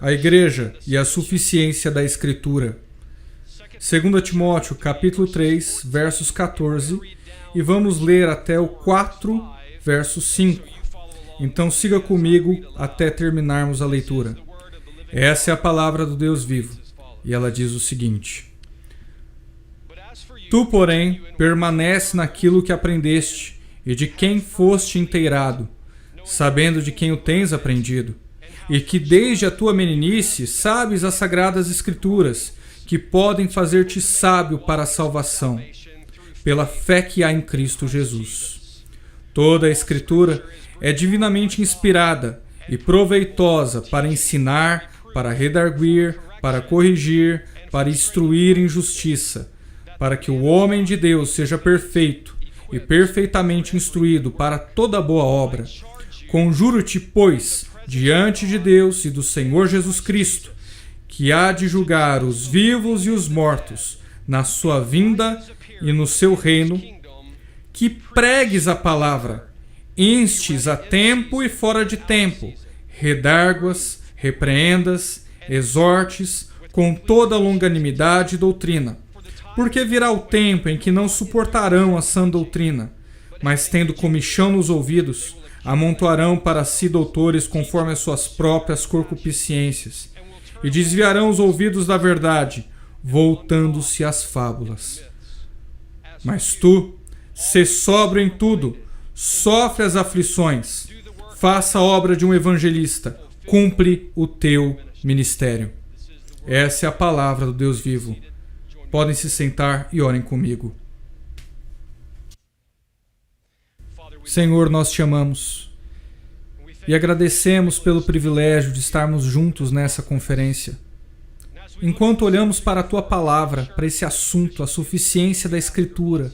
A igreja e a suficiência da Escritura. 2 Timóteo, capítulo 3, versos 14, e vamos ler até o 4, verso 5. Então siga comigo até terminarmos a leitura. Essa é a palavra do Deus vivo, e ela diz o seguinte: Tu, porém, permanece naquilo que aprendeste, e de quem foste inteirado, sabendo de quem o tens aprendido, e que desde a tua meninice sabes as sagradas Escrituras, que podem fazer-te sábio para a salvação, pela fé que há em Cristo Jesus. Toda a Escritura é divinamente inspirada e proveitosa para ensinar, para redarguir, para corrigir, para instruir em justiça, para que o homem de Deus seja perfeito e perfeitamente instruído para toda boa obra. Conjuro-te, pois, diante de Deus e do Senhor Jesus Cristo, que há de julgar os vivos e os mortos na sua vinda e no seu reino, que pregues a palavra, instes a tempo e fora de tempo, redarguas, repreendas, exortes, com toda longanimidade e doutrina. Porque virá o tempo em que não suportarão a sã doutrina, mas tendo comichão nos ouvidos, amontoarão para si doutores conforme as suas próprias concupiscências, e desviarão os ouvidos da verdade, voltando-se às fábulas. Mas tu, sê sóbrio em tudo, sofre as aflições, faça a obra de um evangelista, cumpre o teu ministério. Essa é a palavra do Deus vivo. Podem se sentar e orem comigo. Senhor, nós te amamos e agradecemos pelo privilégio de estarmos juntos nessa conferência. Enquanto olhamos para a tua palavra, para esse assunto, a suficiência da Escritura,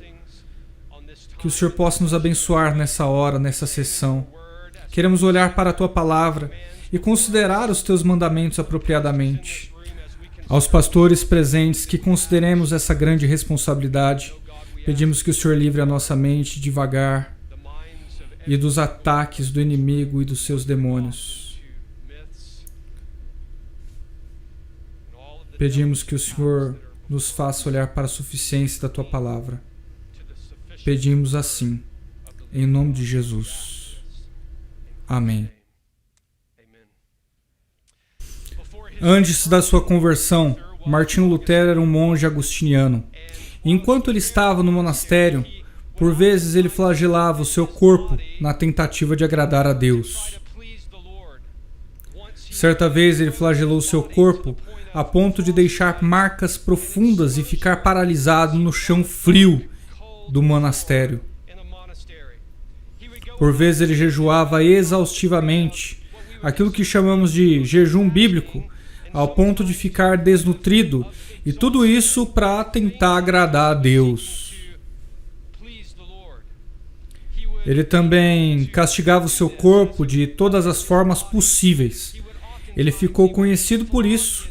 que o Senhor possa nos abençoar nessa hora, nessa sessão. Queremos olhar para a tua palavra e considerar os teus mandamentos apropriadamente. Aos pastores presentes, que consideremos essa grande responsabilidade, pedimos que o Senhor livre a nossa mente devagar e dos ataques do inimigo e dos seus demônios. Pedimos que o Senhor nos faça olhar para a suficiência da tua palavra. Pedimos assim, em nome de Jesus. Amém. Antes da sua conversão, Martinho Lutero era um monge agostiniano. Enquanto ele estava no monastério, por vezes ele flagelava o seu corpo na tentativa de agradar a Deus. Certa vez ele flagelou seu corpo a ponto de deixar marcas profundas e ficar paralisado no chão frio do monastério. Por vezes ele jejuava exaustivamente, aquilo que chamamos de jejum bíblico, ao ponto de ficar desnutrido, e tudo isso para tentar agradar a Deus. Ele também castigava o seu corpo de todas as formas possíveis. Ele ficou conhecido por isso,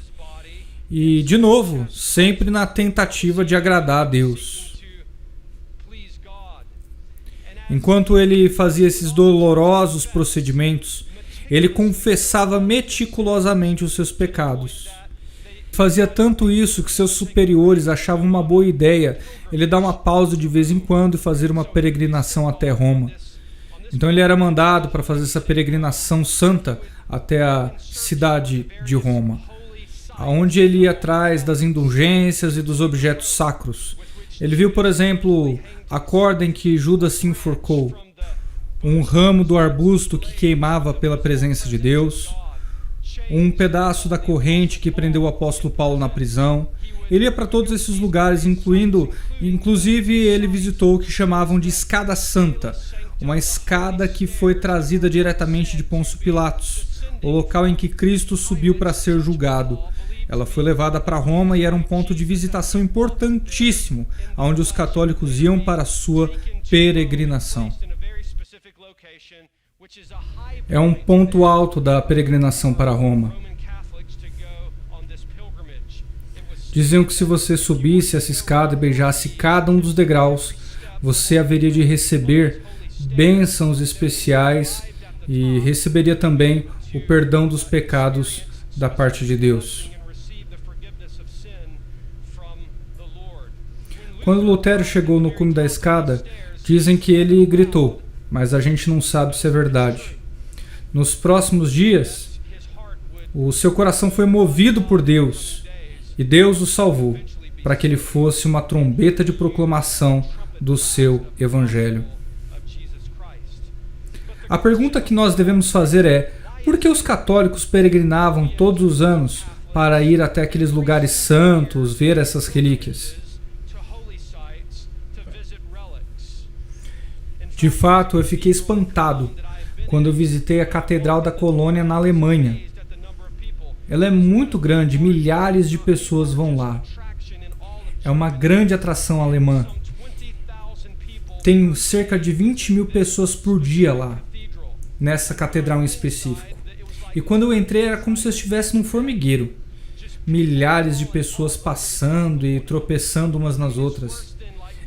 e, de novo, sempre na tentativa de agradar a Deus. Enquanto ele fazia esses dolorosos procedimentos, ele confessava meticulosamente os seus pecados. Fazia tanto isso que seus superiores achavam uma boa ideia ele dar uma pausa de vez em quando e fazer uma peregrinação até Roma. Então ele era mandado para fazer essa peregrinação santa até a cidade de Roma, onde ele ia atrás das indulgências e dos objetos sacros. Ele viu, por exemplo, a corda em que Judas se enforcou, um ramo do arbusto que queimava pela presença de Deus, um pedaço da corrente que prendeu o apóstolo Paulo na prisão. Ele ia para todos esses lugares, inclusive ele visitou o que chamavam de Escada Santa, uma escada que foi trazida diretamente de Pôncio Pilatos, o local em que Cristo subiu para ser julgado. Ela foi levada para Roma e era um ponto de visitação importantíssimo, onde os católicos iam para a sua peregrinação. É um ponto alto da peregrinação para Roma. Diziam que se você subisse essa escada e beijasse cada um dos degraus, você haveria de receber bênçãos especiais e receberia também o perdão dos pecados da parte de Deus. Quando Lutero chegou no cume da escada, dizem que ele gritou, mas a gente não sabe se é verdade. Nos próximos dias, o seu coração foi movido por Deus e Deus o salvou para que ele fosse uma trombeta de proclamação do seu evangelho. A pergunta que nós devemos fazer é: por que os católicos peregrinavam todos os anos para ir até aqueles lugares santos, ver essas relíquias? De fato, eu fiquei espantado quando eu visitei a Catedral da Colônia na Alemanha. Ela é muito grande, milhares de pessoas vão lá. É uma grande atração alemã. Tem cerca de 20 mil pessoas por dia lá, nessa catedral em específico. E quando eu entrei era como se eu estivesse num formigueiro. Milhares de pessoas passando e tropeçando umas nas outras.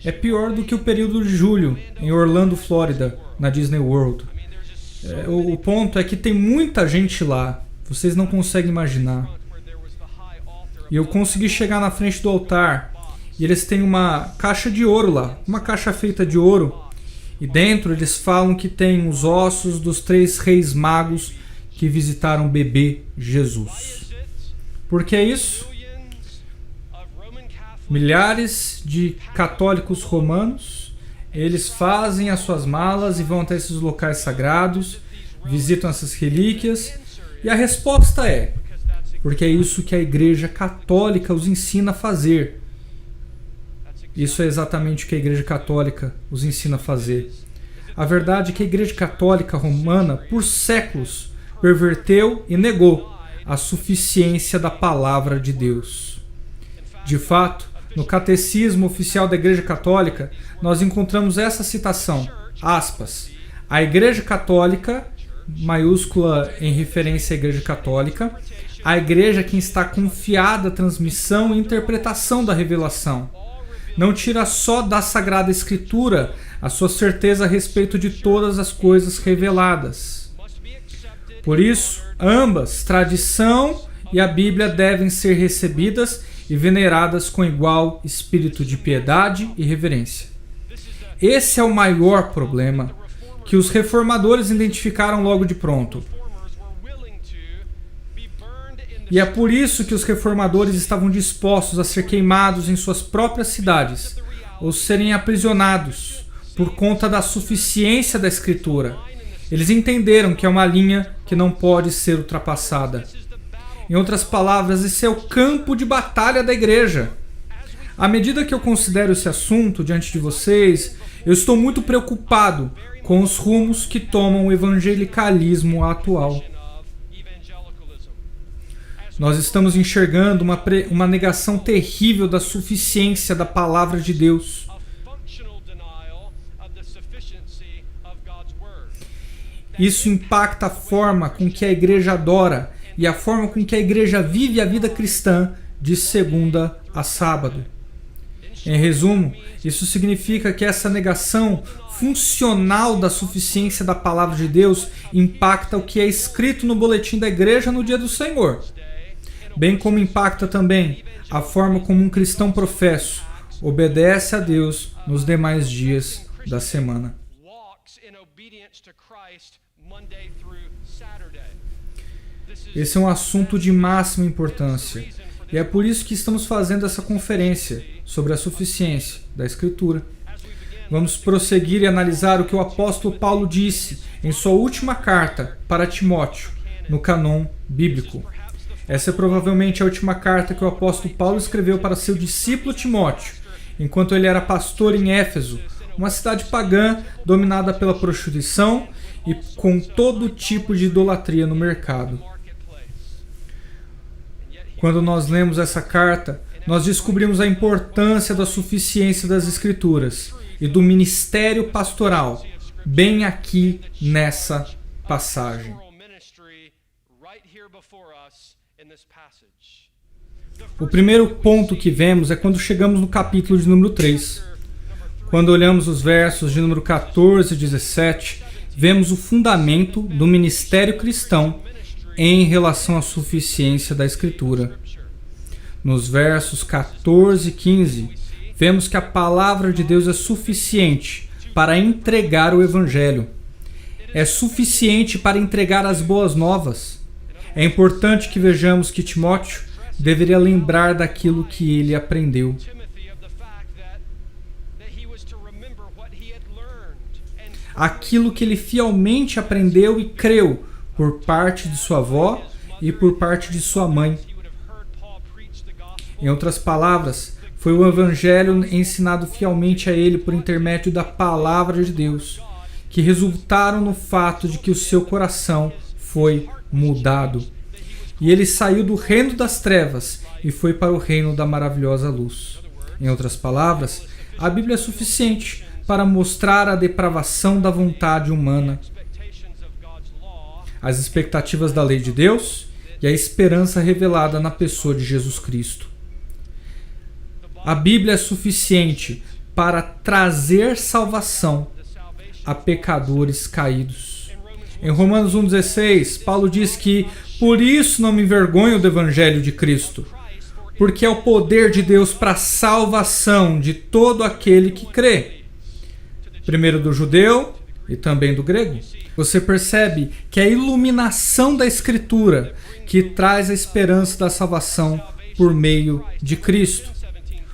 É pior do que o período de julho, em Orlando, Flórida, na Disney World. O ponto é que tem muita gente lá, vocês não conseguem imaginar. E eu consegui chegar na frente do altar, e eles têm uma caixa de ouro lá, uma caixa feita de ouro, e dentro eles falam que tem os ossos dos 3 reis magos que visitaram o bebê Jesus. Por que isso? Milhares de católicos romanos, eles fazem as suas malas e vão até esses locais sagrados, visitam essas relíquias, e a resposta é: porque é isso que a Igreja Católica os ensina a fazer. Isso é exatamente o que a Igreja Católica os ensina a fazer. A verdade é que a Igreja Católica Romana, por séculos, perverteu e negou a suficiência da Palavra de Deus. De fato, no Catecismo Oficial da Igreja Católica, nós encontramos essa citação, aspas, a Igreja Católica, maiúscula em referência à Igreja Católica, a Igreja que está confiada a transmissão e interpretação da revelação. Não tira só da Sagrada Escritura a sua certeza a respeito de todas as coisas reveladas. Por isso, ambas, tradição e a Bíblia, devem ser recebidas e veneradas com igual espírito de piedade e reverência. Esse é o maior problema que os reformadores identificaram logo de pronto. E é por isso que os reformadores estavam dispostos a ser queimados em suas próprias cidades, ou serem aprisionados, por conta da suficiência da Escritura. Eles entenderam que é uma linha que não pode ser ultrapassada. Em outras palavras, esse é o campo de batalha da igreja. À medida que eu considero esse assunto diante de vocês, eu estou muito preocupado com os rumos que tomam o evangelicalismo atual. Nós estamos enxergando uma negação terrível da suficiência da palavra de Deus. Isso impacta a forma com que a igreja adora e a forma com que a igreja vive a vida cristã de segunda a sábado. Em resumo, isso significa que essa negação funcional da suficiência da palavra de Deus impacta o que é escrito no boletim da igreja no dia do Senhor, bem como impacta também a forma como um cristão professo obedece a Deus nos demais dias da semana. Esse é um assunto de máxima importância, e é por isso que estamos fazendo essa conferência sobre a suficiência da Escritura. Vamos prosseguir e analisar o que o apóstolo Paulo disse em sua última carta para Timóteo, no cânon bíblico. Essa é provavelmente a última carta que o apóstolo Paulo escreveu para seu discípulo Timóteo, enquanto ele era pastor em Éfeso, uma cidade pagã dominada pela prostituição e com todo tipo de idolatria no mercado. Quando nós lemos essa carta, nós descobrimos a importância da suficiência das Escrituras e do ministério pastoral, bem aqui nessa passagem. O primeiro ponto que vemos é quando chegamos no capítulo de número 3. Quando olhamos os versos de número 14 e 17, vemos o fundamento do ministério cristão em relação à suficiência da Escritura. Nos versos 14 e 15, vemos que a palavra de Deus é suficiente para entregar o Evangelho. É suficiente para entregar as boas novas. É importante que vejamos que Timóteo deveria lembrar daquilo que ele aprendeu. Aquilo que ele fielmente aprendeu e creu por parte de sua avó e por parte de sua mãe. Em outras palavras, foi o Evangelho ensinado fielmente a ele por intermédio da palavra de Deus, que resultaram no fato de que o seu coração foi mudado. E ele saiu do reino das trevas e foi para o reino da maravilhosa luz. Em outras palavras, a Bíblia é suficiente para mostrar a depravação da vontade humana, as expectativas da lei de Deus e a esperança revelada na pessoa de Jesus Cristo. A Bíblia é suficiente para trazer salvação a pecadores caídos. Em Romanos 1,16, Paulo diz que por isso não me envergonho do Evangelho de Cristo, porque é o poder de Deus para a salvação de todo aquele que crê. Primeiro do judeu e também do grego. Você percebe que é a iluminação da Escritura que traz a esperança da salvação por meio de Cristo.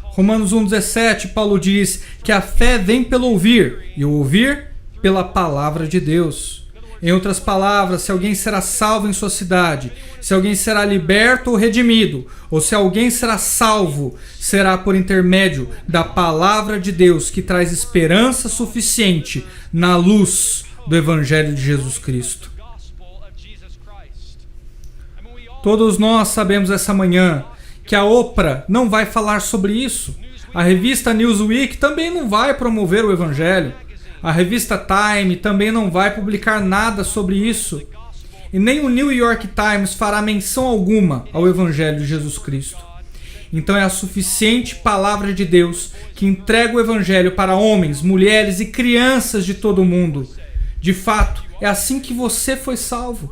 Romanos 1,17, Paulo diz que a fé vem pelo ouvir, e o ouvir pela palavra de Deus. Em outras palavras, se alguém será salvo em sua cidade, se alguém será liberto ou redimido, ou se alguém será salvo, será por intermédio da palavra de Deus que traz esperança suficiente na luz do Evangelho de Jesus Cristo. Todos nós sabemos essa manhã que a Oprah não vai falar sobre isso. A revista Newsweek também não vai promover o Evangelho. A revista Time também não vai publicar nada sobre isso. E nem o New York Times fará menção alguma ao Evangelho de Jesus Cristo. Então é a suficiente palavra de Deus que entrega o Evangelho para homens, mulheres e crianças de todo o mundo. De fato, é assim que você foi salvo.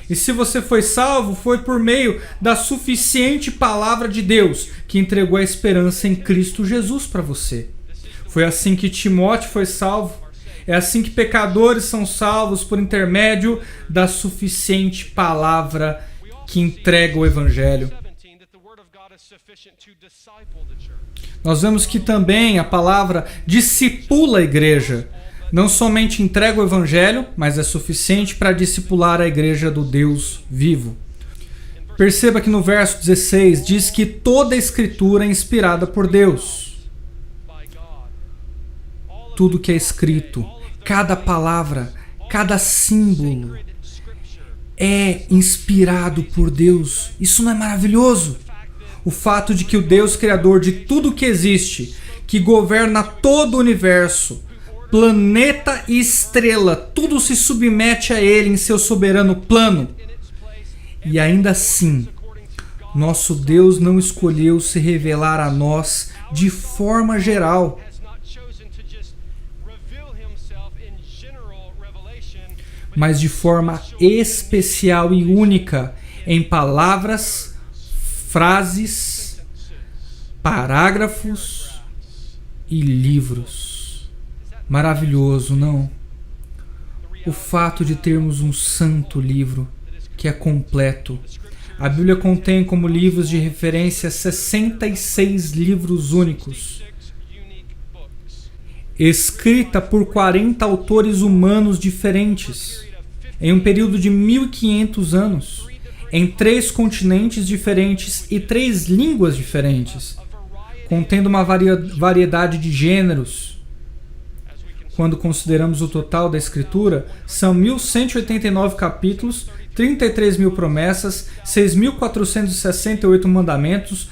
E se você foi salvo, foi por meio da suficiente palavra de Deus que entregou a esperança em Cristo Jesus para você. Foi assim que Timóteo foi salvo. É assim que pecadores são salvos por intermédio da suficiente palavra que entrega o Evangelho. Nós vemos que também a palavra discipula a igreja. Não somente entrega o Evangelho, mas é suficiente para discipular a igreja do Deus vivo. Perceba que no verso 16 diz que toda a Escritura é inspirada por Deus. Tudo que é escrito, cada palavra, cada símbolo é inspirado por Deus. Isso não é maravilhoso? O fato de que o Deus criador de tudo que existe, que governa todo o universo, planeta e estrela, tudo se submete a ele em seu soberano plano. E ainda assim, nosso Deus não escolheu se revelar a nós de forma geral, mas de forma especial e única em palavras, frases, parágrafos e livros. Maravilhoso, não? O fato de termos um santo livro que é completo. A Bíblia contém como livros de referência 66 livros únicos, escrita por 40 autores humanos diferentes, em um período de 1500 anos, em 3 continentes diferentes e 3 línguas diferentes, contendo uma variedade de gêneros. Quando consideramos o total da Escritura, são 1189 capítulos, 33 mil promessas, 6.468 mandamentos.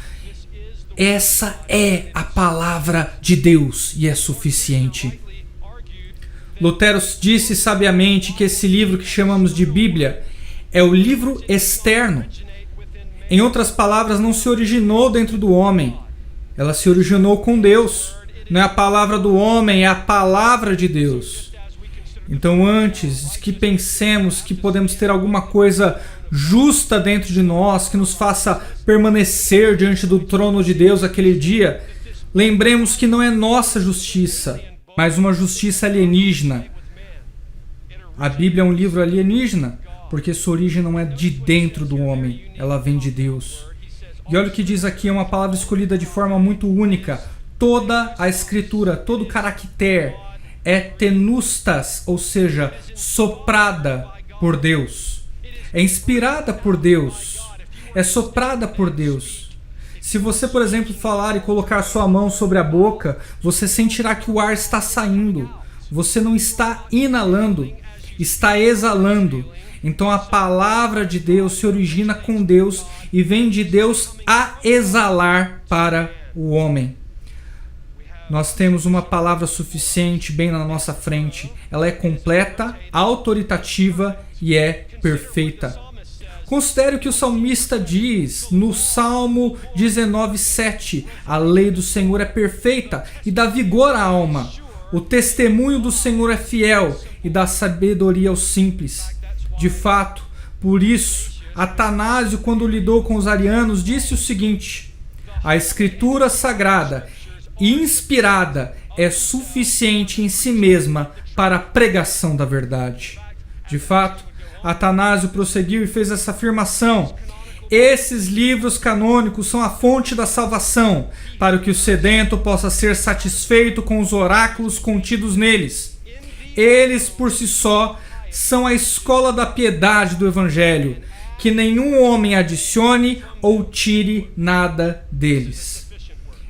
Essa é a palavra de Deus e é suficiente. Lutero disse sabiamente que esse livro que chamamos de Bíblia é o livro externo. Em outras palavras, não se originou dentro do homem. Ela se originou com Deus. Não é a palavra do homem, é a palavra de Deus. Então, antes que pensemos que podemos ter alguma coisa justa dentro de nós, que nos faça permanecer diante do trono de Deus aquele dia, lembremos que não é nossa justiça, mas uma justiça alienígena. A Bíblia é um livro alienígena, porque sua origem não é de dentro do homem, ela vem de Deus. E olha o que diz aqui, é uma palavra escolhida de forma muito única. Toda a escritura, todo caractere é tenustas, ou seja, soprada por Deus. É inspirada por Deus. É soprada por Deus. Se você, por exemplo, falar e colocar sua mão sobre a boca, você sentirá que o ar está saindo. Você não está inalando, está exalando. Então a palavra de Deus se origina com Deus e vem de Deus a exalar para o homem. Nós temos uma palavra suficiente bem na nossa frente. Ela é completa, autoritativa e é perfeita. Considere o que o salmista diz no Salmo 19:7. A lei do Senhor é perfeita e dá vigor à alma. O testemunho do Senhor é fiel e dá sabedoria aos simples. De fato, por isso, Atanásio, quando lidou com os arianos, disse o seguinte: a Escritura Sagrada, inspirada, é suficiente em si mesma para a pregação da verdade. De fato, Atanásio prosseguiu e fez essa afirmação: esses livros canônicos são a fonte da salvação, para que o sedento possa ser satisfeito com os oráculos contidos neles. Eles, por si só, são a escola da piedade do Evangelho, que nenhum homem adicione ou tire nada deles.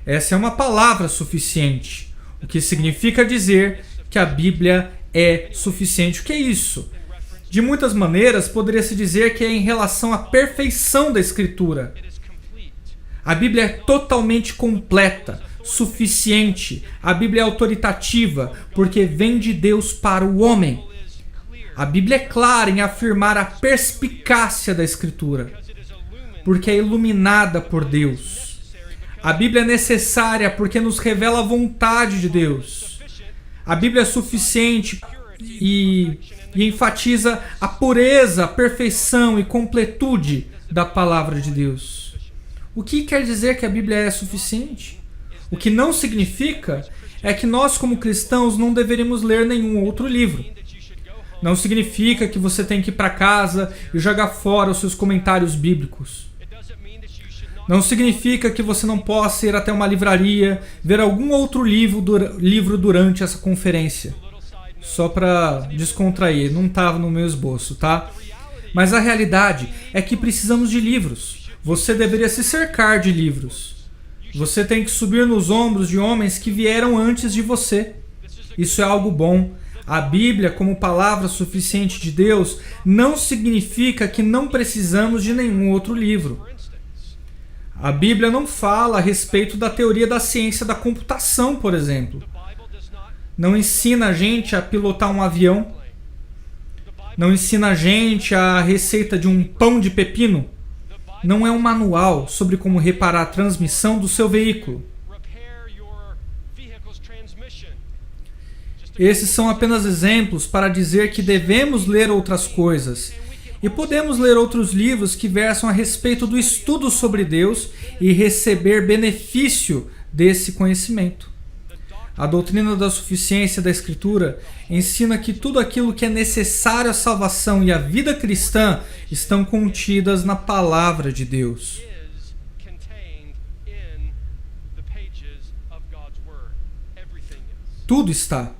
Essa é uma palavra suficiente, o que significa dizer que a Bíblia é suficiente. O que é isso? De muitas maneiras, poderia-se dizer que é em relação à perfeição da Escritura. A Bíblia é totalmente completa, suficiente. A Bíblia é autoritativa, porque vem de Deus para o homem. A Bíblia é clara em afirmar a perspicácia da Escritura, porque é iluminada por Deus. A Bíblia é necessária porque nos revela a vontade de Deus. A Bíblia é suficiente e enfatiza a pureza, a perfeição e completude da palavra de Deus. O que quer dizer que a Bíblia é suficiente? O que não significa é que nós, como cristãos, não deveríamos ler nenhum outro livro. Não significa que você tem que ir para casa e jogar fora os seus comentários bíblicos. Não significa que você não possa ir até uma livraria, ver algum outro livro durante essa conferência. Só para descontrair, não estava no meu esboço, tá? Mas a realidade é que precisamos de livros. Você deveria se cercar de livros. Você tem que subir nos ombros de homens que vieram antes de você. Isso é algo bom. A Bíblia, como palavra suficiente de Deus, não significa que não precisamos de nenhum outro livro. A Bíblia não fala a respeito da teoria da ciência da computação, por exemplo. Não ensina a gente a pilotar um avião. Não ensina a gente a receita de um pão de pepino. Não é um manual sobre como reparar a transmissão do seu veículo. Esses são apenas exemplos para dizer que devemos ler outras coisas. E podemos ler outros livros que versam a respeito do estudo sobre Deus e receber benefício desse conhecimento. A doutrina da suficiência da Escritura ensina que tudo aquilo que é necessário à salvação e à vida cristã estão contidas na palavra de Deus. Tudo está.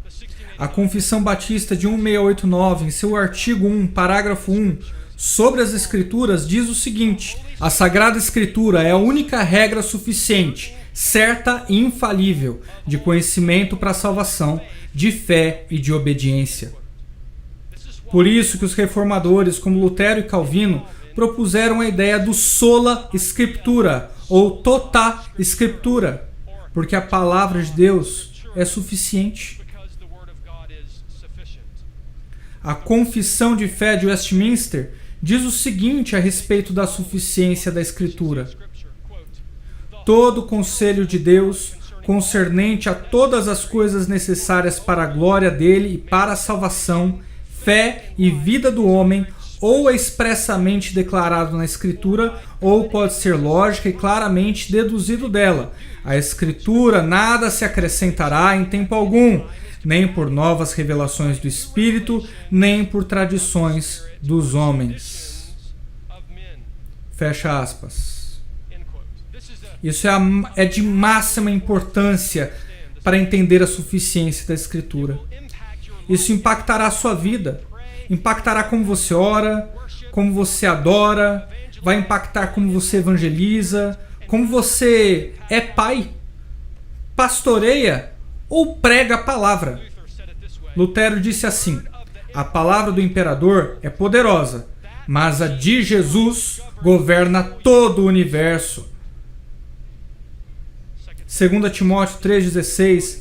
A Confissão Batista de 1689, em seu artigo 1, parágrafo 1, sobre as Escrituras, diz o seguinte: a Sagrada Escritura é a única regra suficiente, certa e infalível, de conhecimento para a salvação, de fé e de obediência. Por isso que os reformadores, como Lutero e Calvino, propuseram a ideia do sola scriptura, ou tota scriptura, porque a palavra de Deus é suficiente. A Confissão de Fé de Westminster diz o seguinte a respeito da suficiência da Escritura: todo o conselho de Deus, concernente a todas as coisas necessárias para a glória dele e para a salvação, fé e vida do homem, ou é expressamente declarado na Escritura, ou pode ser lógica e claramente deduzido dela. A Escritura nada se acrescentará em tempo algum, nem por novas revelações do Espírito, nem por tradições dos homens. Fecha aspas. Isso é de máxima importância para entender a suficiência da Escritura. Isso impactará a sua vida, impactará como você ora, como você adora, vai impactar como você evangeliza, como você é pai, pastoreia ou prega a palavra. Lutero disse assim: a palavra do imperador é poderosa, mas a de Jesus governa todo o universo. 2 Timóteo 3,16,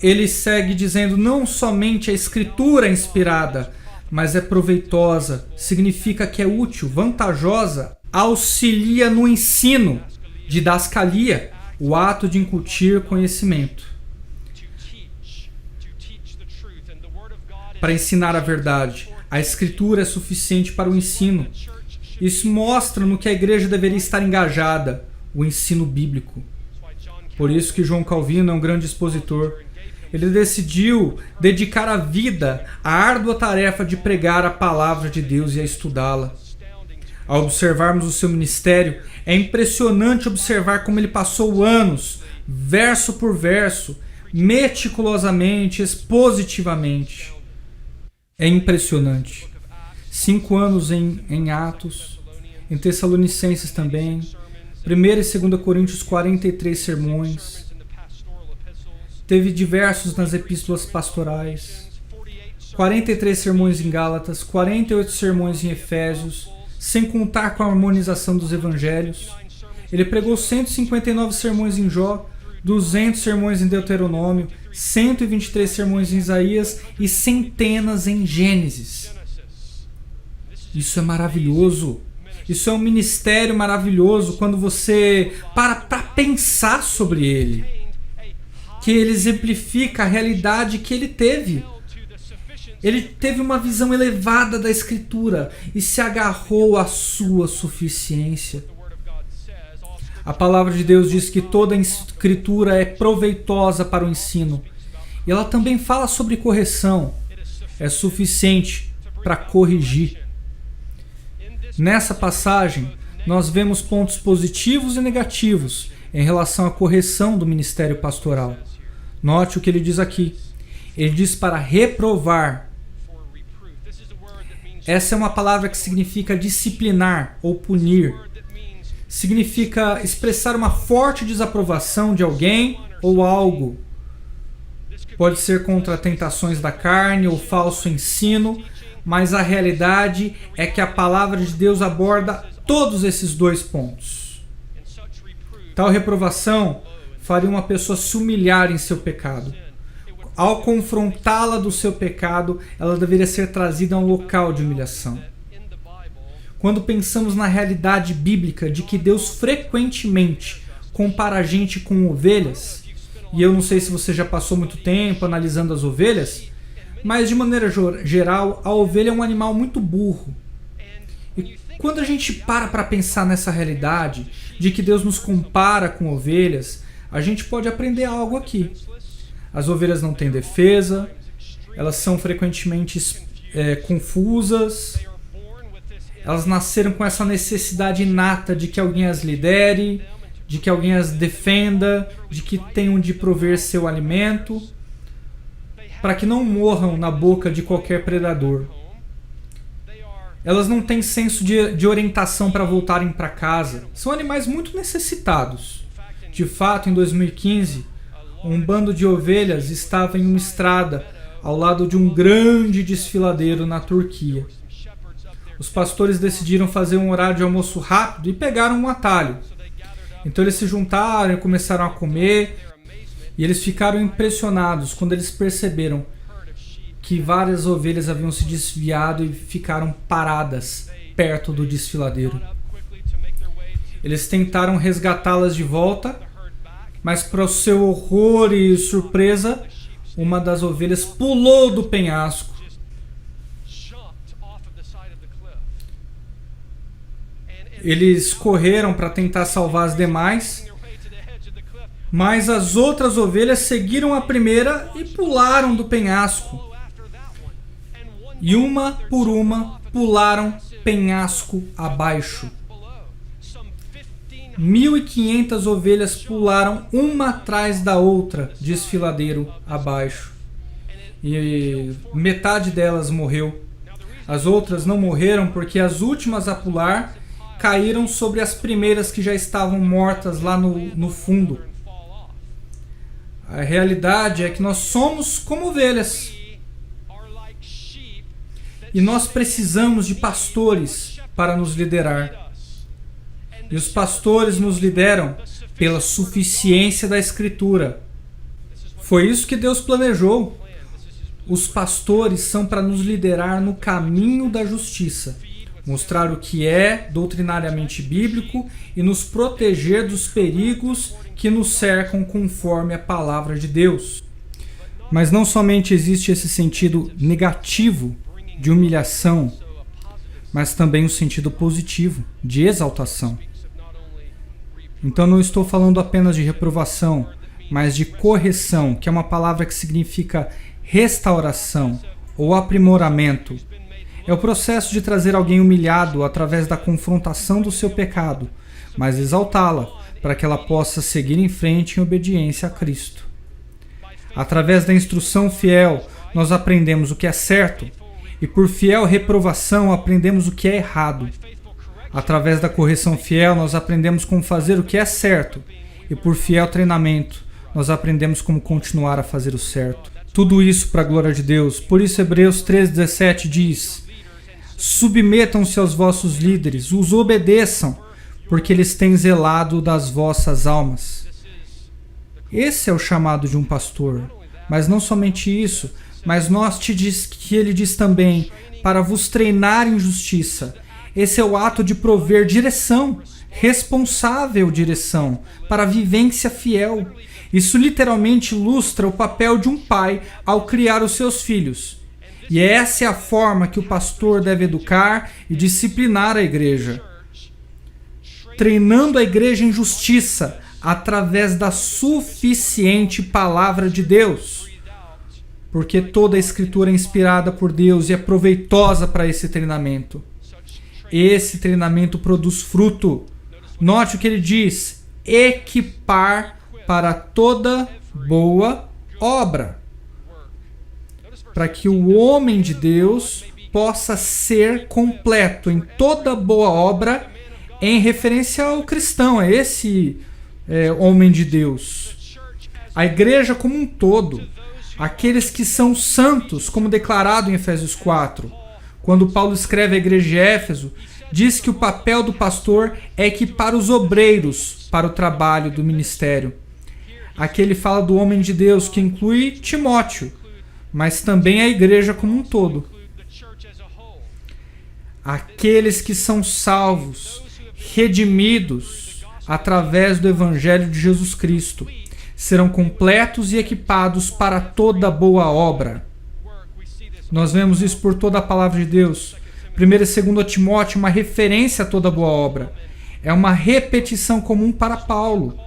ele segue dizendo: não somente a Escritura é inspirada, mas é proveitosa, significa que é útil, vantajosa, auxilia no ensino, didascalia, o ato de incutir conhecimento. Para ensinar a verdade, a Escritura é suficiente para o ensino. Isso mostra no que a igreja deveria estar engajada, o ensino bíblico. Por isso que João Calvino é um grande expositor. Ele decidiu dedicar a vida à árdua tarefa de pregar a palavra de Deus e a estudá-la. Ao observarmos o seu ministério, é impressionante observar como ele passou anos, verso por verso, meticulosamente, expositivamente. É impressionante. 5 anos em Atos, em Tessalonicenses também, 1 e 2 Coríntios, 43 sermões. Teve diversos nas epístolas pastorais, 43 sermões em Gálatas, 48 sermões em Efésios, sem contar com a harmonização dos evangelhos. Ele pregou 159 sermões em Jó, 200 sermões em Deuteronômio, 123 sermões em Isaías e centenas em Gênesis. Isso é maravilhoso. Isso é um ministério maravilhoso quando você para pensar sobre ele. Que ele exemplifica a realidade que ele teve. Ele teve uma visão elevada da Escritura e se agarrou à sua suficiência. A palavra de Deus diz que toda a Escritura é proveitosa para o ensino. E ela também fala sobre correção. É suficiente para corrigir. Nessa passagem, nós vemos pontos positivos e negativos em relação à correção do ministério pastoral. Note o que ele diz aqui. Ele diz para reprovar. Essa é uma palavra que significa disciplinar ou punir. Significa expressar uma forte desaprovação de alguém ou algo. Pode ser contra tentações da carne ou falso ensino, mas a realidade é que a palavra de Deus aborda todos esses 2 pontos. Tal reprovação faria uma pessoa se humilhar em seu pecado. Ao confrontá-la do seu pecado, ela deveria ser trazida a um local de humilhação. Quando pensamos na realidade bíblica de que Deus frequentemente compara a gente com ovelhas, e eu não sei se você já passou muito tempo analisando as ovelhas, mas de maneira geral, a ovelha é um animal muito burro. E quando a gente para pensar nessa realidade de que Deus nos compara com ovelhas, a gente pode aprender algo aqui. As ovelhas não têm defesa, elas são frequentemente confusas, elas nasceram com essa necessidade inata de que alguém as lidere, de que alguém as defenda, de que tenham de prover seu alimento, para que não morram na boca de qualquer predador. Elas não têm senso de orientação para voltarem para casa. São animais muito necessitados. De fato, em 2015, um bando de ovelhas estava em uma estrada ao lado de um grande desfiladeiro na Turquia. Os pastores decidiram fazer um horário de almoço rápido e pegaram um atalho. Então eles se juntaram e começaram a comer, e eles ficaram impressionados quando eles perceberam que várias ovelhas haviam se desviado e ficaram paradas perto do desfiladeiro. Eles tentaram resgatá-las de volta, mas para o seu horror e surpresa, uma das ovelhas pulou do penhasco. Eles correram para tentar salvar as demais, mas as outras ovelhas seguiram a primeira e pularam do penhasco. E uma por uma pularam penhasco abaixo. 1.500 ovelhas pularam uma atrás da outra, desfiladeiro abaixo. E metade delas morreu. As outras não morreram porque as últimas a pular caíram sobre as primeiras que já estavam mortas lá no fundo. A realidade é que nós somos como ovelhas. E nós precisamos de pastores para nos liderar. E os pastores nos lideram pela suficiência da Escritura. Foi isso que Deus planejou. Os pastores são para nos liderar no caminho da justiça, mostrar o que é doutrinariamente bíblico e nos proteger dos perigos que nos cercam conforme a palavra de Deus. Mas não somente existe esse sentido negativo de humilhação, mas também um sentido positivo de exaltação. Então não estou falando apenas de reprovação, mas de correção, que é uma palavra que significa restauração ou aprimoramento. É o processo de trazer alguém humilhado através da confrontação do seu pecado, mas exaltá-la para que ela possa seguir em frente em obediência a Cristo. Através da instrução fiel, nós aprendemos o que é certo, e por fiel reprovação aprendemos o que é errado. Através da correção fiel, nós aprendemos como fazer o que é certo, e por fiel treinamento, nós aprendemos como continuar a fazer o certo. Tudo isso para a glória de Deus. Por isso Hebreus 3,17 diz: submetam-se aos vossos líderes, os obedeçam, porque eles têm zelado das vossas almas. Esse é o chamado de um pastor. Mas não somente isso, mas note que ele diz também, para vos treinar em justiça. Esse é o ato de prover direção, responsável direção, para a vivência fiel. Isso literalmente ilustra o papel de um pai ao criar os seus filhos. E essa é a forma que o pastor deve educar e disciplinar a igreja. Treinando a igreja em justiça, através da suficiente palavra de Deus. Porque toda a escritura é inspirada por Deus e é proveitosa para esse treinamento. Esse treinamento produz fruto. Note o que ele diz: equipar para toda boa obra. Para que o homem de Deus possa ser completo em toda boa obra, em referência ao cristão, é esse homem de Deus. A igreja como um todo, aqueles que são santos, como declarado em Efésios 4. Quando Paulo escreve à igreja de Éfeso, diz que o papel do pastor é equipar os obreiros para o trabalho do ministério. Aqui ele fala do homem de Deus, que inclui Timóteo, mas também a igreja como um todo. Aqueles que são salvos, redimidos através do Evangelho de Jesus Cristo, serão completos e equipados para toda boa obra. Nós vemos isso por toda a palavra de Deus. 1 e 2 Timóteo, uma referência a toda boa obra. É uma repetição comum para Paulo.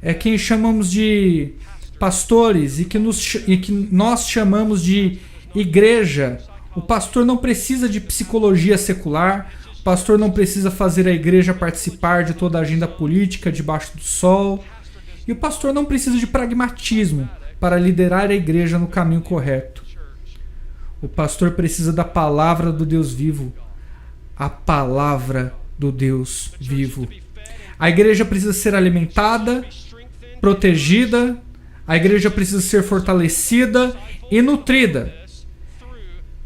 É quem chamamos de pastores e que nós chamamos de igreja. O pastor não precisa de psicologia secular. O pastor não precisa fazer a igreja participar de toda a agenda política debaixo do sol. E o pastor não precisa de pragmatismo para liderar a igreja no caminho correto. O pastor precisa da palavra do Deus vivo. A palavra do Deus vivo. A igreja precisa ser alimentada, protegida. A igreja precisa ser fortalecida e nutrida.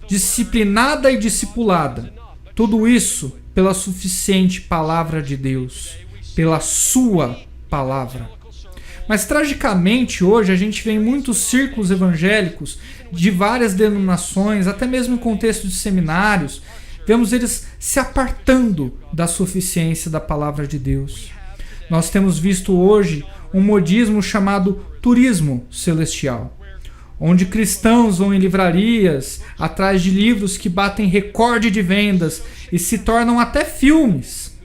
Disciplinada e discipulada. Tudo isso pela suficiente palavra de Deus. Pela sua palavra. Mas tragicamente hoje a gente vê em muitos círculos evangélicos de várias denominações, até mesmo em contexto de seminários, vemos eles se apartando da suficiência da palavra de Deus. Nós temos visto hoje um modismo chamado turismo celestial, onde cristãos vão em livrarias atrás de livros que batem recorde de vendas e se tornam até filmes,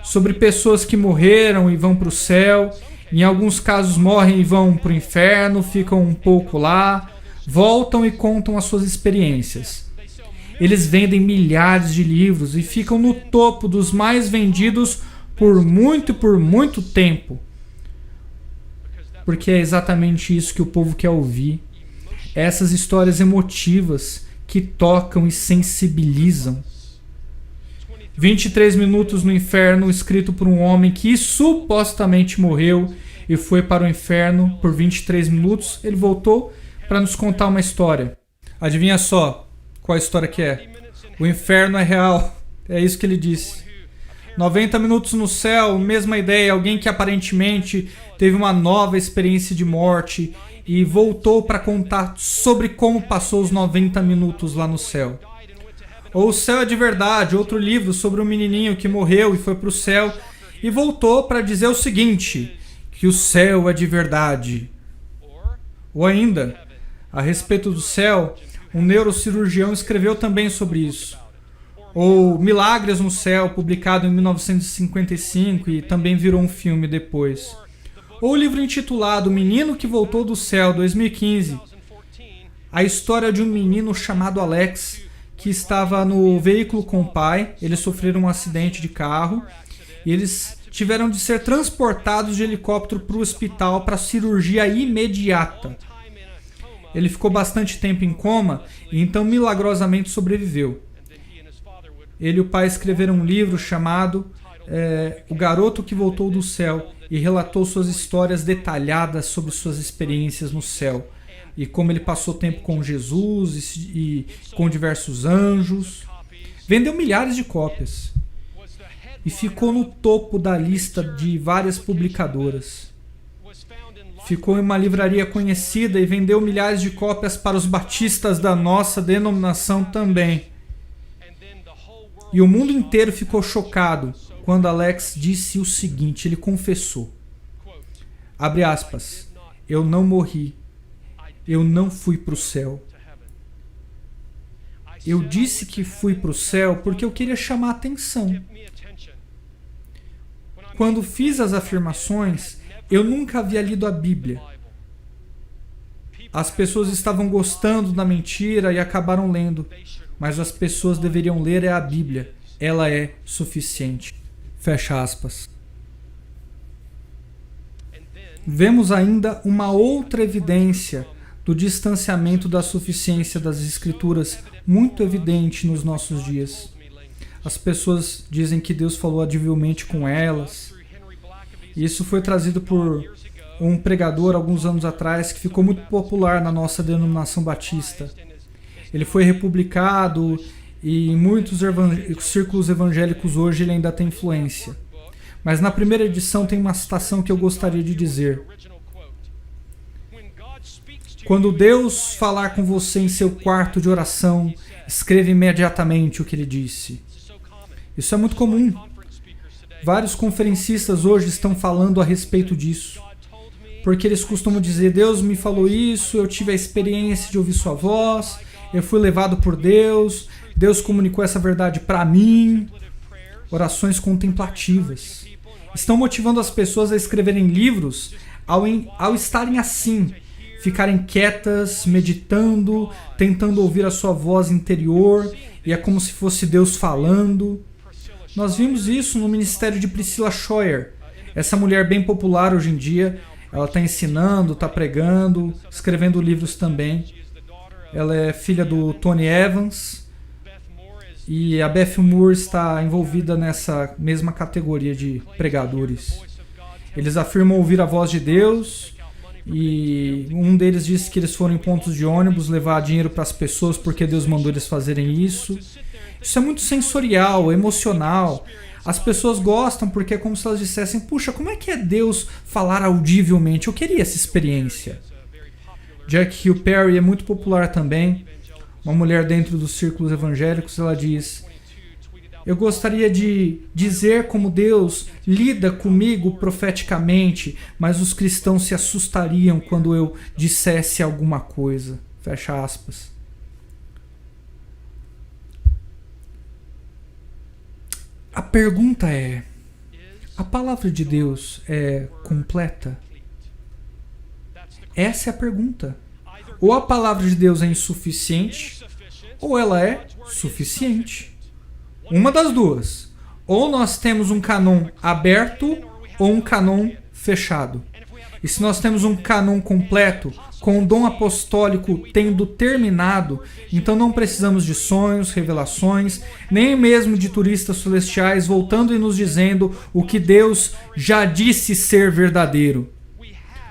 sobre pessoas que morreram e vão para o céu. Em alguns casos morrem e vão para o inferno, ficam um pouco lá, voltam e contam as suas experiências. Eles vendem milhares de livros e ficam no topo dos mais vendidos por muito tempo. Porque é exatamente isso que o povo quer ouvir. Essas histórias emotivas que tocam e sensibilizam. 23 minutos no inferno, escrito por um homem que supostamente morreu e foi para o inferno por 23 minutos. Ele voltou para nos contar uma história. Adivinha só qual a história que é? O inferno é real. É isso que ele disse. 90 minutos no céu, mesma ideia. Alguém que aparentemente teve uma nova experiência de morte e voltou para contar sobre como passou os 90 minutos lá no céu. Ou O Céu é de Verdade, outro livro sobre um menininho que morreu e foi para o céu e voltou para dizer o seguinte, que o céu é de verdade. Ou ainda, a respeito do céu, um neurocirurgião escreveu também sobre isso. Ou Milagres no Céu, publicado em 1955 e também virou um filme depois. Ou o livro intitulado O Menino que Voltou do Céu, 2015. A história de um menino chamado Alex, que estava no veículo com o pai. Eles sofreram um acidente de carro e eles tiveram de ser transportados de helicóptero para o hospital para cirurgia imediata. Ele ficou bastante tempo em coma e então milagrosamente sobreviveu. Ele e o pai escreveram um livro chamado O Garoto que Voltou do Céu e relatou suas histórias detalhadas sobre suas experiências no céu e como ele passou tempo com Jesus e com diversos anjos. Vendeu milhares de cópias e ficou no topo da lista de várias publicadoras. Ficou em uma livraria conhecida e vendeu milhares de cópias para os batistas da nossa denominação também. E o mundo inteiro ficou chocado quando Alex disse o seguinte, ele confessou, abre aspas, eu não morri, eu não fui para o céu. Eu disse que fui para o céu porque eu queria chamar a atenção. Quando fiz as afirmações, eu nunca havia lido a Bíblia. As pessoas estavam gostando da mentira e acabaram lendo. Mas as pessoas deveriam ler a Bíblia. Ela é suficiente. Fecha aspas. Vemos ainda uma outra evidência do distanciamento da suficiência das Escrituras, muito evidente nos nossos dias. As pessoas dizem que Deus falou audivelmente com elas. Isso foi trazido por um pregador alguns anos atrás que ficou muito popular na nossa denominação batista. Ele foi republicado e em muitos círculos evangélicos hoje ele ainda tem influência. Mas na primeira edição tem uma citação que eu gostaria de dizer. Quando Deus falar com você em seu quarto de oração, escreva imediatamente o que ele disse. Isso é muito comum. Vários conferencistas hoje estão falando a respeito disso. Porque eles costumam dizer, Deus me falou isso, eu tive a experiência de ouvir sua voz, eu fui levado por Deus, Deus comunicou essa verdade para mim. Orações contemplativas. Estão motivando as pessoas a escreverem livros ao estarem assim, ficarem quietas, meditando, tentando ouvir a sua voz interior, e é como se fosse Deus falando. Nós vimos isso no ministério de Priscilla Scheuer, essa mulher bem popular hoje em dia. Ela está ensinando, está pregando, escrevendo livros também. Ela é filha do Tony Evans e a Beth Moore está envolvida nessa mesma categoria de pregadores. Eles afirmam ouvir a voz de Deus e um deles disse que eles foram em pontos de ônibus levar dinheiro para as pessoas porque Deus mandou eles fazerem isso. Isso é muito sensorial, emocional. As pessoas gostam porque é como se elas dissessem, puxa, como é que é Deus falar audivelmente? Eu queria essa experiência. Jack Hill Perry é muito popular também. Uma mulher dentro dos círculos evangélicos, ela diz, eu gostaria de dizer como Deus lida comigo profeticamente, mas os cristãos se assustariam quando eu dissesse alguma coisa. Fecha aspas. A pergunta é, A palavra de Deus é completa? Essa é a pergunta. Ou a palavra de Deus é insuficiente, ou ela é suficiente. Uma das duas. Ou nós temos um cânon aberto, ou um cânon fechado. E se nós temos um cânon completo, com o dom apostólico tendo terminado, então não precisamos de sonhos, revelações, nem mesmo de turistas celestiais voltando e nos dizendo o que Deus já disse ser verdadeiro.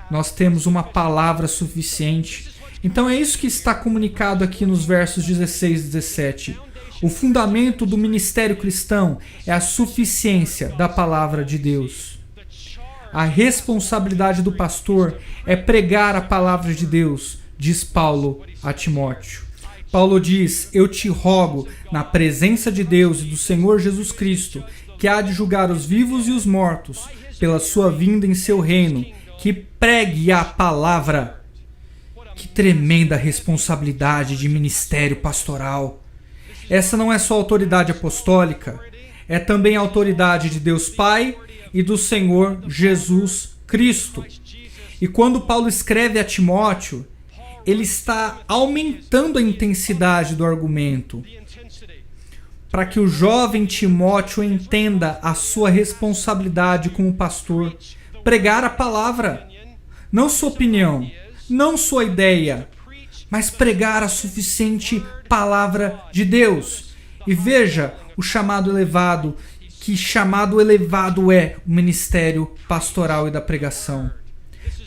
Nós temos uma palavra suficiente. Então é isso que está comunicado aqui nos versos 16 e 17. O fundamento do ministério cristão é a suficiência da palavra de Deus. A responsabilidade do pastor é pregar a palavra de Deus, diz Paulo a Timóteo. Paulo diz: eu te rogo, na presença de Deus e do Senhor Jesus Cristo, que há de julgar os vivos e os mortos, pela sua vinda em seu reino, que pregue a palavra. Que tremenda responsabilidade de ministério pastoral. Essa não é só autoridade apostólica, é também a autoridade de Deus Pai e do Senhor Jesus Cristo. E quando Paulo escreve a Timóteo, ele está aumentando a intensidade do argumento, para que o jovem Timóteo entenda a sua responsabilidade como pastor, pregar a palavra, não sua opinião, não sua ideia, mas pregar a suficiente palavra de Deus. E veja o chamado elevado, que chamado elevado é o ministério pastoral e da pregação.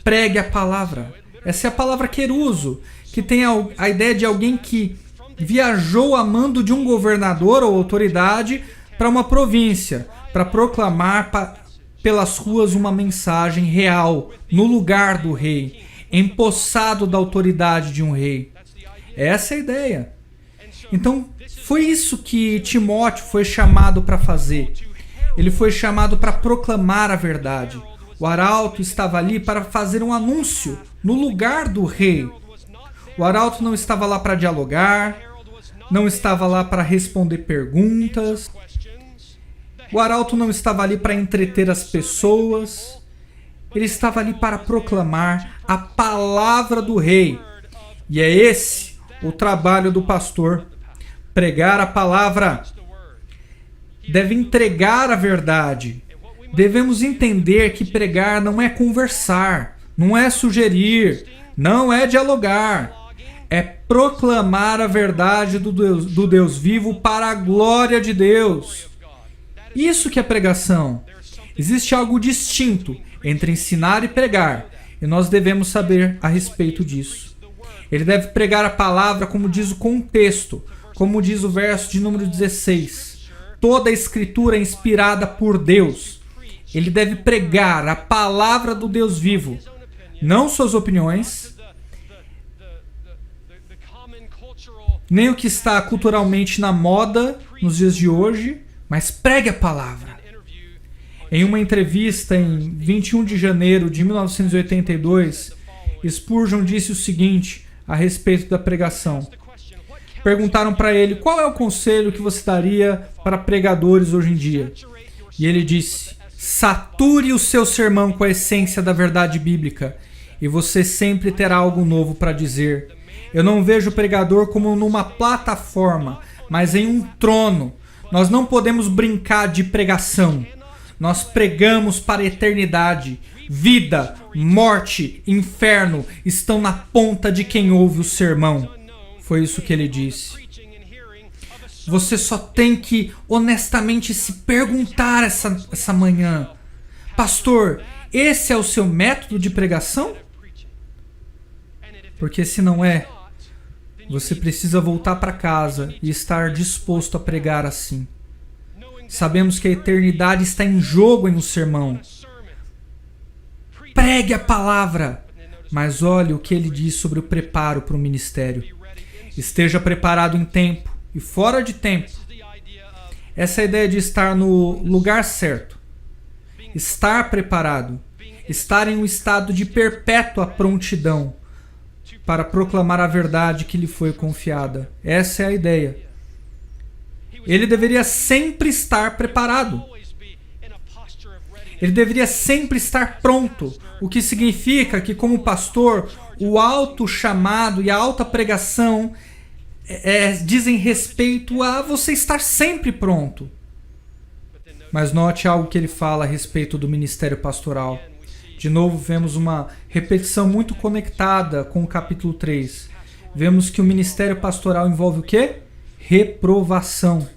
Pregue a palavra. Essa é a palavra queruso, que tem a ideia de alguém que viajou a mando de um governador ou autoridade para uma província, para proclamar pelas ruas uma mensagem real, no lugar do rei, empossado da autoridade de um rei. Essa é a ideia. Então, foi isso que Timóteo foi chamado para fazer. Ele foi chamado para proclamar a verdade. O arauto estava ali para fazer um anúncio no lugar do rei. O arauto não estava lá para dialogar, não estava lá para responder perguntas. O arauto não estava ali para entreter as pessoas. Ele estava ali para proclamar a palavra do rei. E é esse o trabalho do pastor. Pregar a palavra. Deve entregar a verdade. Devemos entender que pregar não é conversar, não é sugerir, não é dialogar. É proclamar a verdade do Deus vivo para a glória de Deus. Isso que é pregação. Existe algo distinto entre ensinar e pregar, e nós devemos saber a respeito disso. Ele deve pregar a palavra como diz o contexto, como diz o verso de número 16. Toda a escritura é inspirada por Deus. Ele deve pregar a palavra do Deus vivo, não suas opiniões, nem o que está culturalmente na moda nos dias de hoje, mas pregue a palavra. Em uma entrevista em 21 de janeiro de 1982, Spurgeon disse o seguinte a respeito da pregação. Perguntaram para ele qual é o conselho que você daria para pregadores hoje em dia. E ele disse: sature o seu sermão com a essência da verdade bíblica e você sempre terá algo novo para dizer. Eu não vejo o pregador como numa plataforma, mas em um trono. Nós não podemos brincar de pregação. Nós pregamos para a eternidade. Vida, morte, inferno estão na ponta de quem ouve o sermão. Foi isso que ele disse. Você só tem que honestamente se perguntar essa manhã: pastor, esse é o seu método de pregação? Porque se não é, você precisa voltar para casa e estar disposto a pregar assim. Sabemos que a eternidade está em jogo em um sermão. Pregue a palavra, mas olhe o que ele diz sobre o preparo para o ministério. Esteja preparado em tempo e fora de tempo. Essa é a ideia de estar no lugar certo. Estar preparado. Estar em um estado de perpétua prontidão para proclamar a verdade que lhe foi confiada. Essa é a ideia. Ele deveria sempre estar preparado. Ele deveria sempre estar pronto, o que significa que, como pastor, o alto chamado e a alta pregação dizem respeito a você estar sempre pronto. Mas note algo que ele fala a respeito do ministério pastoral. De novo, vemos uma repetição muito conectada com o capítulo 3. Vemos que o ministério pastoral envolve o quê? Reprovação.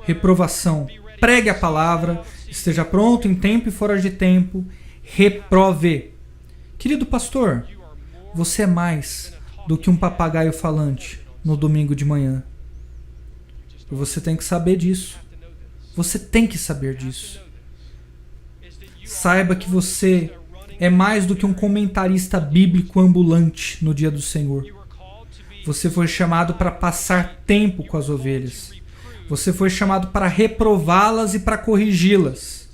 Reprovação. Pregue a palavra, esteja pronto em tempo e fora de tempo, reprove. Querido pastor, você é mais do que um papagaio falante no domingo de manhã. E você tem que saber disso. Você tem que saber disso. Saiba que você é mais do que um comentarista bíblico ambulante no dia do Senhor. Você foi chamado para passar tempo com as ovelhas. Você foi chamado para reprová-las e para corrigi-las.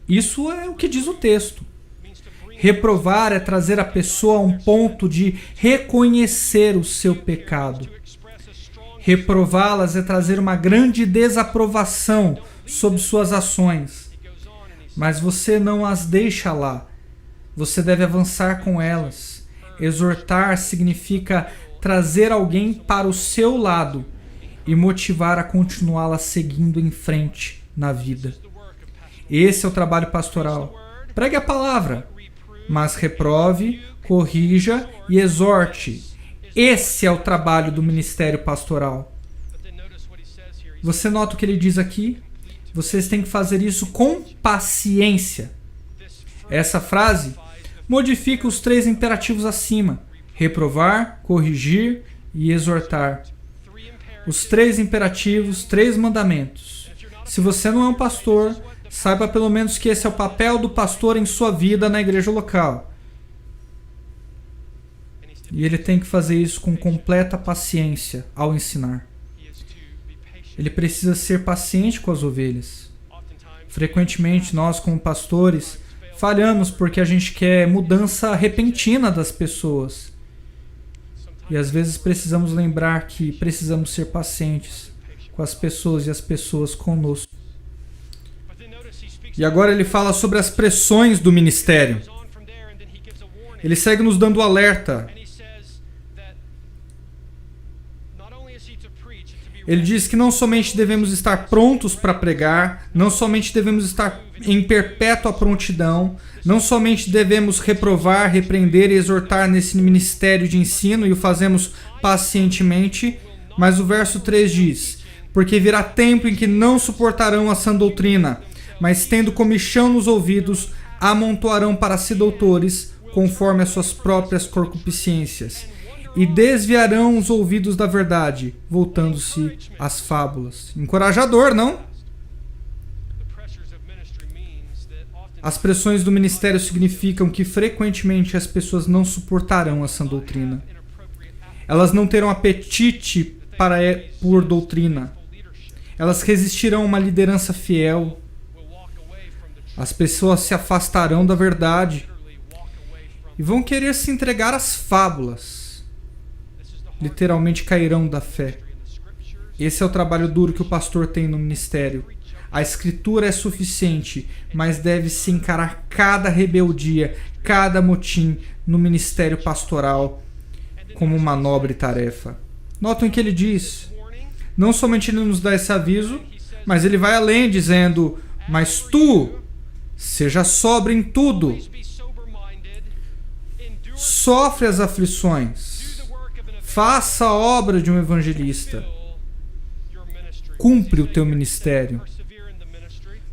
Isso é o que diz o texto. Reprovar é trazer a pessoa a um ponto de reconhecer o seu pecado. Reprová-las é trazer uma grande desaprovação sobre suas ações. Mas você não as deixa lá. Você deve avançar com elas. Exortar significa trazer alguém para o seu lado e motivar a continuá-la seguindo em frente na vida. Esse é o trabalho pastoral. Pregue a palavra, mas reprove, corrija e exorte. Esse é o trabalho do ministério pastoral. Você nota o que ele diz aqui? Vocês têm que fazer isso com paciência. Essa frase modifica os 3 imperativos acima: reprovar, corrigir e exortar. Os 3 imperativos, 3 mandamentos. Se você não é um pastor, saiba pelo menos que esse é o papel do pastor em sua vida na igreja local. E ele tem que fazer isso com completa paciência ao ensinar. Ele precisa ser paciente com as ovelhas. Frequentemente nós, como pastores, falhamos porque a gente quer mudança repentina das pessoas. E às vezes precisamos lembrar que precisamos ser pacientes com as pessoas e as pessoas conosco. E agora ele fala sobre as pressões do ministério. Ele segue nos dando alerta. Ele diz que não somente devemos estar prontos para pregar, não somente devemos estar em perpétua prontidão, não somente devemos reprovar, repreender e exortar nesse ministério de ensino e o fazemos pacientemente, mas o verso 3 diz: porque virá tempo em que não suportarão a sã doutrina, mas tendo comichão nos ouvidos, amontoarão para si doutores, conforme as suas próprias concupiscências, e desviarão os ouvidos da verdade, voltando-se às fábulas. Encorajador, não? As pressões do ministério significam que frequentemente as pessoas não suportarão a sã doutrina. Elas não terão apetite por doutrina. Elas resistirão a uma liderança fiel. As pessoas se afastarão da verdade e vão querer se entregar às fábulas. Literalmente cairão da fé. Esse é o trabalho duro que o pastor tem no ministério. A escritura é suficiente, mas deve-se encarar cada rebeldia, cada motim no ministério pastoral como uma nobre tarefa. Notem o que ele diz. Não somente ele nos dá esse aviso, mas ele vai além dizendo: mas tu, seja sóbrio em tudo. Sofre as aflições. Faça a obra de um evangelista. Cumpre o teu ministério.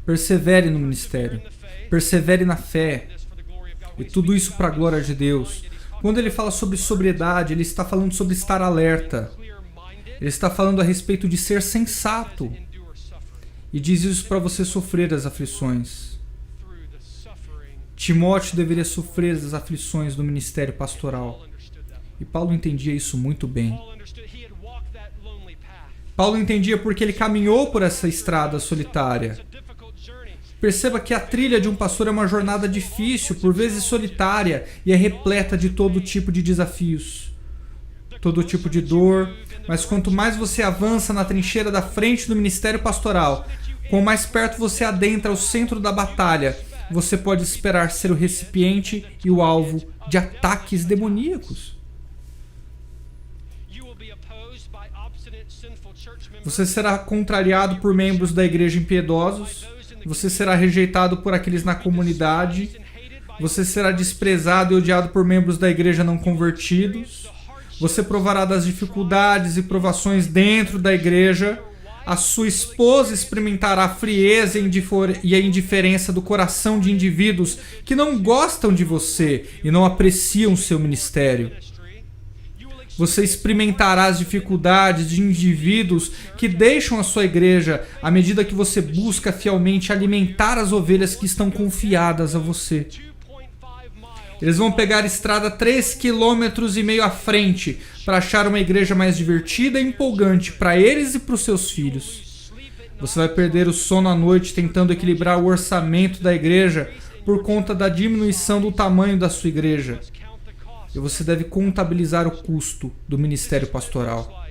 Persevere no ministério. Persevere na fé. E tudo isso para a glória de Deus. Quando ele fala sobre sobriedade, ele está falando sobre estar alerta. Ele está falando a respeito de ser sensato. E diz isso para você sofrer as aflições. Timóteo deveria sofrer as aflições do ministério pastoral. E Paulo entendia isso muito bem. Paulo entendia porque ele caminhou por essa estrada solitária. Perceba que a trilha de um pastor é uma jornada difícil, por vezes solitária, e é repleta de todo tipo de desafios, todo tipo de dor. Mas quanto mais você avança na trincheira da frente do ministério pastoral, Quanto mais perto você adentra ao centro da batalha, você pode esperar ser o recipiente e o alvo de ataques demoníacos. Você será contrariado por membros da igreja impiedosos. Você será rejeitado por aqueles na comunidade. Você será desprezado e odiado por membros da igreja não convertidos. Você provará das dificuldades e provações dentro da igreja. A sua esposa experimentará a frieza e a indiferença do coração de indivíduos que não gostam de você e não apreciam seu ministério. Você experimentará as dificuldades de indivíduos que deixam a sua igreja à medida que você busca fielmente alimentar as ovelhas que estão confiadas a você. Eles vão pegar a estrada 3,5 km à frente para achar uma igreja mais divertida e empolgante para eles e para os seus filhos. Você vai perder o sono à noite tentando equilibrar o orçamento da igreja por conta da diminuição do tamanho da sua igreja. E você deve contabilizar o custo do ministério pastoral.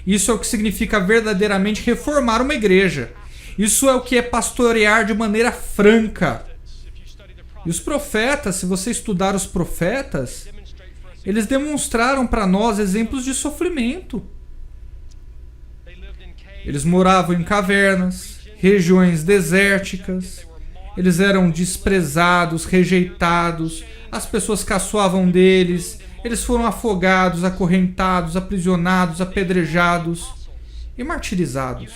Isso é o que significa verdadeiramente reformar uma igreja. Isso é o que é pastorear de maneira franca. E os profetas, se você estudar os profetas, eles demonstraram para nós exemplos de sofrimento. Eles moravam em cavernas, regiões desérticas. Eles eram desprezados, rejeitados. As pessoas caçoavam deles. Eles foram afogados, acorrentados, aprisionados, apedrejados e martirizados.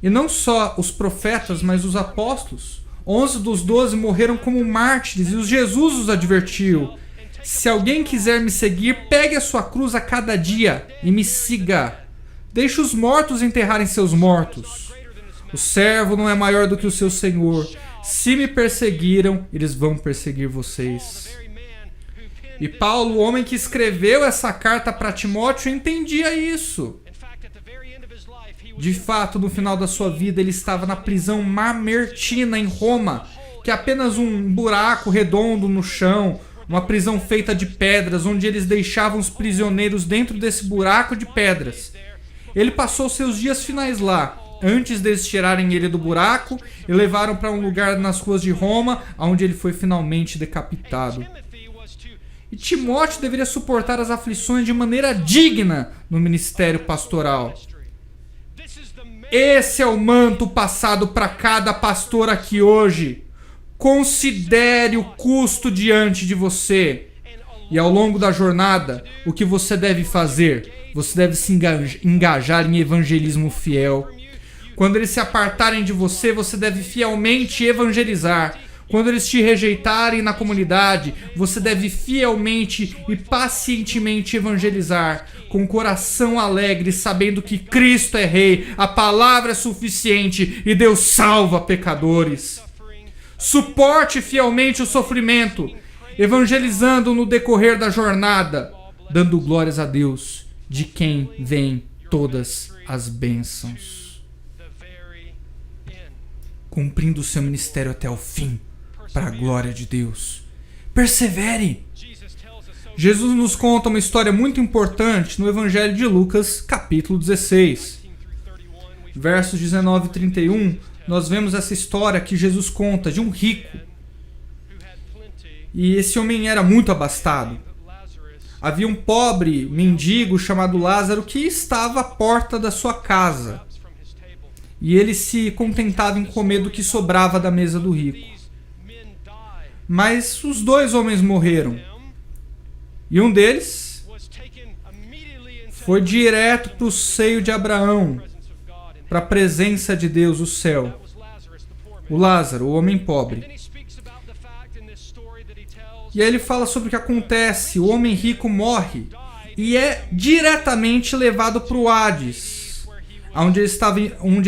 E não só os profetas, mas os apóstolos. 11 dos 12 morreram como mártires e Jesus os advertiu: se alguém quiser me seguir, pegue a sua cruz a cada dia e me siga. Deixe os mortos enterrarem seus mortos. O servo não é maior do que o seu senhor. Se me perseguiram, eles vão perseguir vocês. E Paulo, o homem que escreveu essa carta para Timóteo, entendia isso. De fato, no final da sua vida, ele estava na prisão Mamertina, em Roma, que é apenas um buraco redondo no chão, uma prisão feita de pedras, onde eles deixavam os prisioneiros dentro desse buraco de pedras. Ele passou seus dias finais lá, antes deles tirarem ele do buraco e levaram para um lugar nas ruas de Roma, onde ele foi finalmente decapitado. E Timóteo deveria suportar as aflições de maneira digna no ministério pastoral. Esse é o manto passado para cada pastor aqui hoje. Considere o custo diante de você. E ao longo da jornada, o que você deve fazer? Você deve se engajar em evangelismo fiel. Quando eles se apartarem de você, você deve fielmente evangelizar. Quando eles te rejeitarem na comunidade, você deve fielmente e pacientemente evangelizar, com o coração alegre, sabendo que Cristo é Rei, a palavra é suficiente e Deus salva pecadores. Suporte fielmente o sofrimento, evangelizando no decorrer da jornada, dando glórias a Deus, de quem vêm todas as bênçãos. Cumprindo o seu ministério até o fim, para a glória de Deus. Persevere! Jesus nos conta uma história muito importante no Evangelho de Lucas, capítulo 16. Versos 19 e 31, nós vemos essa história que Jesus conta de um rico. E esse homem era muito abastado. Havia um pobre mendigo chamado Lázaro que estava à porta da sua casa. E ele se contentava em comer do que sobrava da mesa do rico. Mas os dois homens morreram. E um deles foi direto para o seio de Abraão, para a presença de Deus, o céu. O Lázaro, o homem pobre. E aí ele fala sobre o que acontece. O homem rico morre e é diretamente levado para o Hades, onde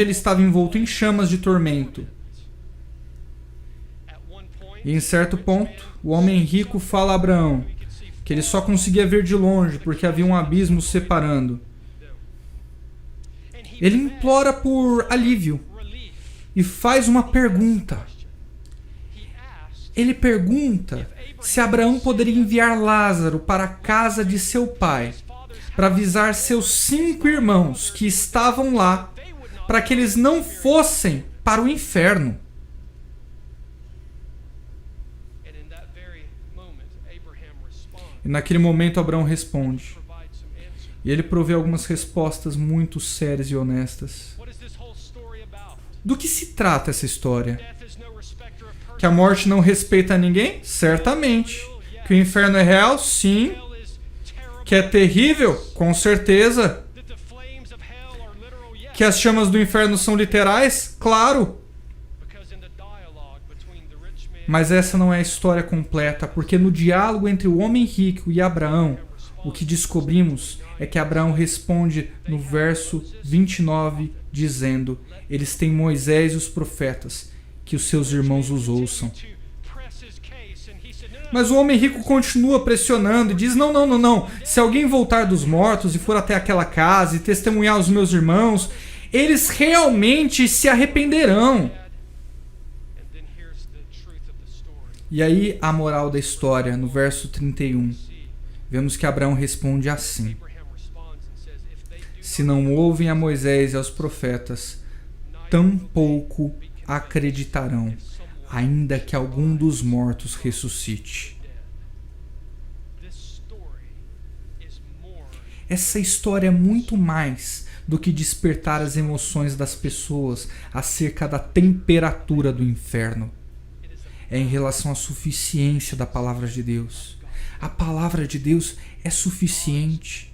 ele estava envolto em chamas de tormento. E em certo ponto, o homem rico fala a Abraão que ele só conseguia ver de longe porque havia um abismo separando. Ele implora por alívio e faz uma pergunta. Ele pergunta se Abraão poderia enviar Lázaro para a casa de seu pai para avisar seus 5 irmãos que estavam lá para que eles não fossem para o inferno. E naquele momento Abraão responde. E ele provê algumas respostas muito sérias e honestas. Do que se trata essa história? Que a morte não respeita ninguém? Certamente. Que o inferno é real? Sim. Que é terrível? Com certeza. Que as chamas do inferno são literais? Claro. Mas essa não é a história completa, porque no diálogo entre o homem rico e Abraão, o que descobrimos é que Abraão responde no verso 29, dizendo: eles têm Moisés e os profetas, que os seus irmãos os ouçam. Mas o homem rico continua pressionando e diz: não. Se alguém voltar dos mortos e for até aquela casa e testemunhar os meus irmãos, eles realmente se arrependerão. E aí a moral da história, no verso 31, vemos que Abraão responde assim: se não ouvem a Moisés e aos profetas, tampouco acreditarão, ainda que algum dos mortos ressuscite. Essa história é muito mais do que despertar as emoções das pessoas acerca da temperatura do inferno. É em relação à suficiência da palavra de Deus. A palavra de Deus é suficiente.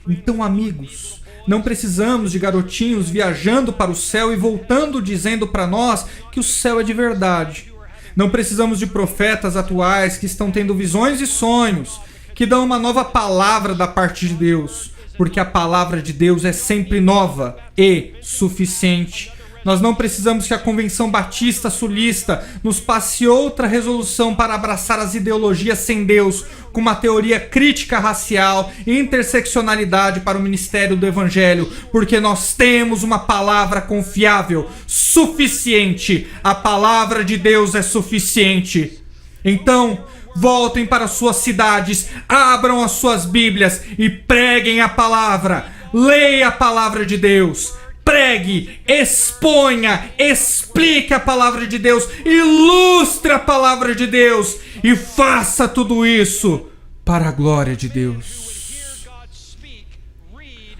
Então, amigos, não precisamos de garotinhos viajando para o céu e voltando dizendo para nós que o céu é de verdade. Não precisamos de profetas atuais que estão tendo visões e sonhos, que dão uma nova palavra da parte de Deus, porque a palavra de Deus é sempre nova e suficiente. Nós não precisamos que a Convenção Batista Sulista nos passe outra resolução para abraçar as ideologias sem Deus, com uma teoria crítica racial e interseccionalidade para o ministério do Evangelho, porque nós temos uma palavra confiável, suficiente. A palavra de Deus é suficiente. Então, voltem para suas cidades, abram as suas Bíblias e preguem a palavra. Leia a palavra de Deus. Pregue, exponha, explique a palavra de Deus, ilustre a palavra de Deus e faça tudo isso para a glória de Deus.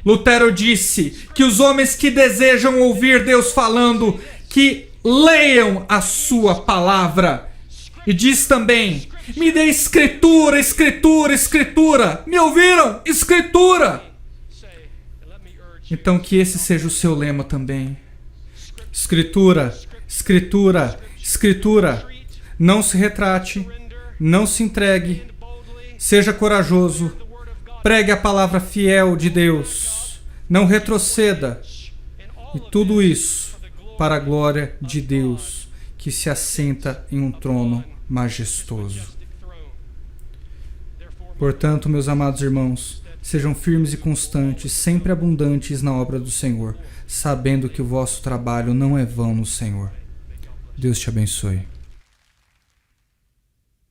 Lutero disse que os homens que desejam ouvir Deus falando, que leiam a sua palavra. E diz também: me dê escritura, escritura, escritura. Me ouviram? Escritura. Então que esse seja o seu lema também. Escritura, escritura, escritura. Não se retrate, não se entregue. Seja corajoso. Pregue a palavra fiel de Deus. Não retroceda. E tudo isso para a glória de Deus, que se assenta em um trono majestoso. Portanto, meus amados irmãos, sejam firmes e constantes, sempre abundantes na obra do Senhor, sabendo que o vosso trabalho não é vão no Senhor. Deus te abençoe.